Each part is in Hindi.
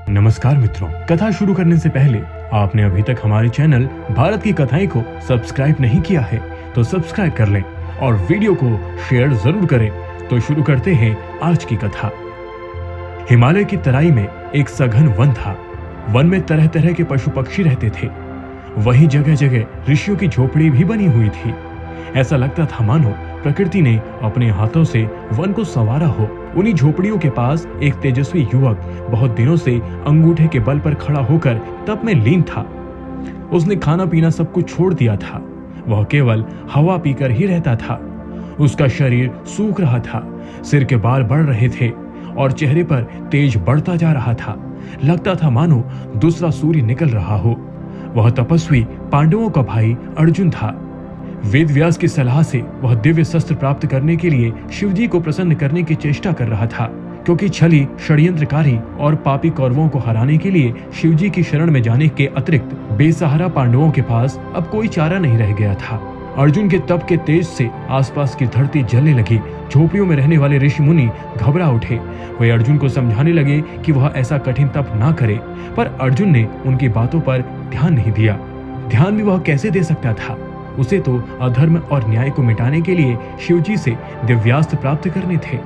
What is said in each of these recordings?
नमस्कार मित्रों, कथा शुरू करने से पहले आपने अभी तक हमारे चैनल भारत की कथाएं को सब्सक्राइब नहीं किया है तो सब्सक्राइब कर लें और वीडियो को शेयर जरूर करें। तो शुरू करते हैं आज की कथा। हिमालय की तराई में एक सघन वन था। वन में तरह तरह के पशु पक्षी रहते थे। वहीं जगह जगह ऋषियों की झोपड़ी भी बनी हुई थी। ऐसा लगता था मानो प्रकृति ने अपने हाथों से वन को संवारा हो। उन्हीं झोपड़ियों के पास एक तेजस्वी युवक बहुत दिनों से अंगूठे के बल पर खड़ा होकर तप में लीन था। उसने खाना पीना सब कुछ छोड़ दिया था। वह केवल हवा पीकर ही रहता था। उसका शरीर सूख रहा था, सिर के बाल बढ़ रहे थे और चेहरे पर तेज बढ़ता जा रहा था। लगता था मानो दूसरा सूर्य निकल रहा हो। वह तपस्वी पांडवों का भाई अर्जुन था। वेद व्यास की सलाह से वह दिव्य शस्त्र प्राप्त करने के लिए शिवजी को प्रसन्न करने की चेष्टा कर रहा था, क्योंकि छली षड्यंत्रकारी और पापी कौरवों को हराने के लिए शिवजी की शरण में जाने के अतिरिक्त बेसहारा पांडवों के पास अब कोई चारा नहीं रह गया था। अर्जुन के तप के तेज से आसपास की धरती जलने लगी। झोपड़ियों में रहने वाले ऋषि मुनि घबरा उठे। वे अर्जुन को समझाने लगे कि वह ऐसा कठिन तप ना करे, पर अर्जुन ने उनकी बातों पर ध्यान नहीं दिया। ध्यान भी वह कैसे दे सकता था? उसे तो अधर्म और न्याय को मिटाने के लिए शिवजी से दिव्यास्त्र प्राप्त करने थे।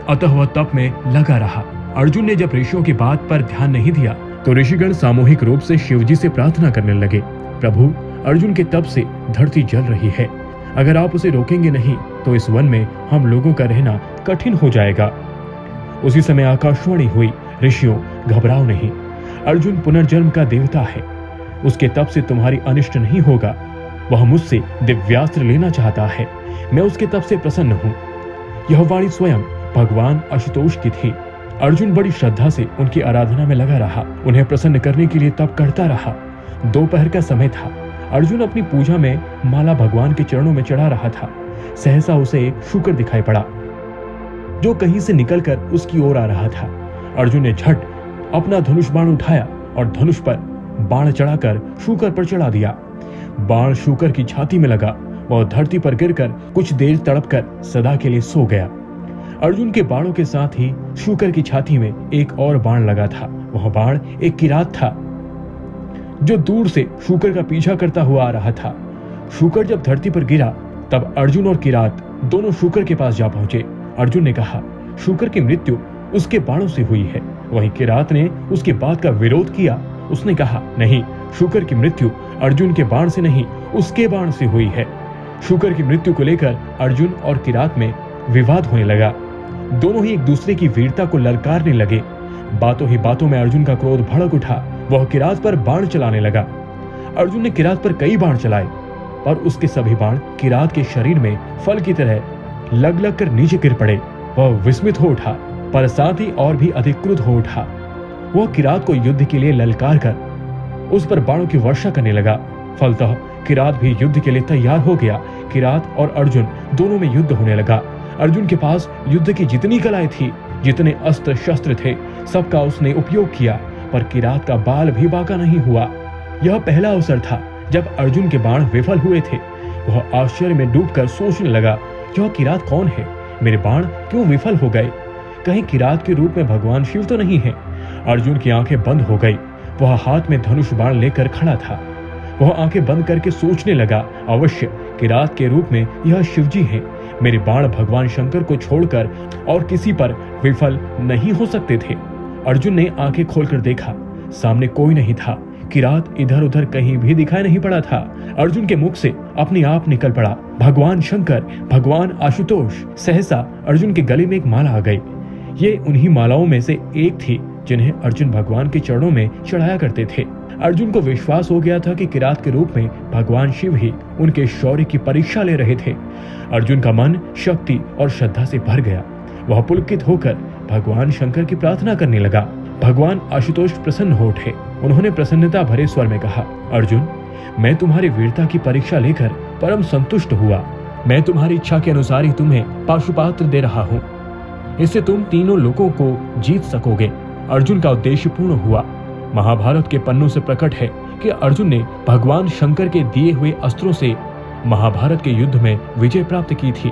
अतः वह तप में लगा रहा। अर्जुन ने जब ऋषियों की बात पर ध्यान नहीं दिया तो ऋषिगण सामूहिक रूप से शिवजी से प्रार्थना करने लगे, प्रभु, अर्जुन के तप से धरती जल रही है। अगर आप उसे रोकेंगे नहीं तो इस वन में हम लोगों का रहना कठिन हो जाएगा। उसी समय आकाशवाणी हुई, ऋषियों, घबराओ नहीं। अर्जुन पुनर्जन्म का देवता है। उसके तप से तुम्हारी अनिष्ट नहीं होगा। वह मुझसे दिव्यास्त्र लेना चाहता है। मैं उसके तप से प्रसन्न हूँ। यह वाणी स्वयं भगवान आशुतोष की थी। अर्जुन बड़ी श्रद्धा से उनकी आराधना में लगा रहा। उन्हें प्रसन्न करने के लिए तप करता रहा। दोपहर का समय था। अर्जुन अपनी पूजा में माला भगवान के चरणों में चढ़ा रहा था। सहसा उसे एक शूकर दिखाई पड़ा जो कहीं से निकलकर उसकी ओर आ रहा था। अर्जुन ने झट अपना धनुष बाण उठाया और धनुष पर बाण चढ़ाकर शूकर पर चढ़ा दिया। बाण शूकर की छाती में लगा। वह धरती पर गिरकर कुछ देर तड़पकर सदा के लिए सो गया। अर्जुन के बाणों के साथ ही शूकर की छाती में एक और बाण लगा था। वह बाण एक किरात था जो दूर से शूकर का पीछा करता हुआ आ रहा था। शूकर जब धरती पर गिरा तब अर्जुन और किरात दोनों शूकर के पास जा पहुंचे। अर्जुन ने कहा, शूकर की मृत्यु उसके बाणों से हुई है। वहीं किरात ने उसकी बात का विरोध किया। उसने कहा, नहीं, शूकर की मृत्यु अर्जुन के बाण से नहीं, उसके बाण से हुई है। शूकर की मृत्यु को लेकर अर्जुन और किरात में विवाद होने लगा। दोनों ही एक दूसरे की वीरता को ललकारने लगे। बातों ही बातों में अर्जुन का क्रोध भड़क उठा। वह किरात पर बाण चलाने लगा। अर्जुन ने किरात पर कई बाण चलाए, पर उसके सभी बाण किरात के शरीर में फल की तरह लग लग कर नीचे गिर पड़े। वह विस्मित हो उठा, पर साथ ही और भी अधिक क्रुद्ध हो उठा। वह किरात को युद्ध के लिए ललकार कर उस पर बाणों की वर्षा करने लगा। फलतः किरात भी युद्ध के लिए तैयार हो गया। किरात और अर्जुन दोनों में युद्ध होने लगा। अर्जुन के पास युद्ध की जितनी कलाएं थी, जितने अस्त्र शस्त्र थे, सबका उसने उपयोग किया, पर किरात का बाल भी बाका नहीं हुआ। यह पहला अवसर था जब अर्जुन के बाण विफल हुए थे। वह आश्चर्य में डूबकर सोचने लगा, यह किरात कौन है? मेरे बाण क्यों विफल हो गए? कहीं किरात के रूप में भगवान शिव तो नहीं है? अर्जुन की आंखें बंद हो गई। वह हाथ में धनुष बाण लेकर खड़ा था। वह आंखें बंद करके सोचने लगा, अवश्य किरात के रूप में यह शिवजी हैं। मेरे बाण भगवान शंकर को छोड़कर और किसी पर विफल नहीं हो सकते थे। अर्जुन ने आंखें खोलकर देखा, सामने कोई नहीं था। किरात इधर उधर कहीं भी दिखाई नहीं पड़ा था। अर्जुन के मुख से अपने आप निकल पड़ा, भगवान शंकर, भगवान आशुतोष। सहसा अर्जुन के गले में एक माला आ गई। ये उन्हीं मालाओं में से एक थी जिन्हें अर्जुन भगवान के चरणों में चढ़ाया करते थे। अर्जुन को विश्वास हो गया था कि किरात के रूप में भगवान शिव ही उनके शौर्य की परीक्षा ले रहे थे। अर्जुन का मन शक्ति और श्रद्धा से भर गया। वह पुलकित होकर भगवान शंकर की प्रार्थना करने लगा। भगवान आशुतोष प्रसन्न हो उठे। उन्होंने प्रसन्नता भरे स्वर में कहा, अर्जुन, मैं तुम्हारी वीरता की परीक्षा लेकर परम संतुष्ट हुआ। मैं तुम्हारी इच्छा के अनुसार ही तुम्हें पाशुपात्र दे रहा हूँ। इससे तुम तीनों लोगों को जीत सकोगे। अर्जुन का उद्देश्य पूर्ण हुआ। महाभारत के पन्नों से प्रकट है कि अर्जुन ने भगवान शंकर के दिए हुए अस्त्रों से महाभारत के युद्ध में विजय प्राप्त की थी।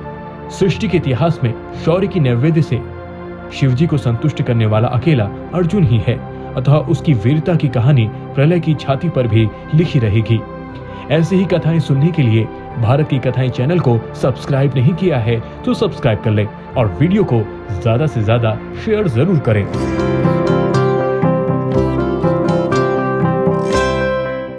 सृष्टि के इतिहास में शौर्य की नैवेद्य से शिवजी को संतुष्ट करने वाला अकेला अर्जुन ही है। अतः उसकी वीरता की कहानी प्रलय की छाती पर भी लिखी रहेगी। ऐसी ही कथाएं सुनने के लिए भारत की कथाएं चैनल को सब्सक्राइब नहीं किया है तो सब्सक्राइब कर लें और वीडियो को ज्यादा से ज्यादा शेयर जरूर करें।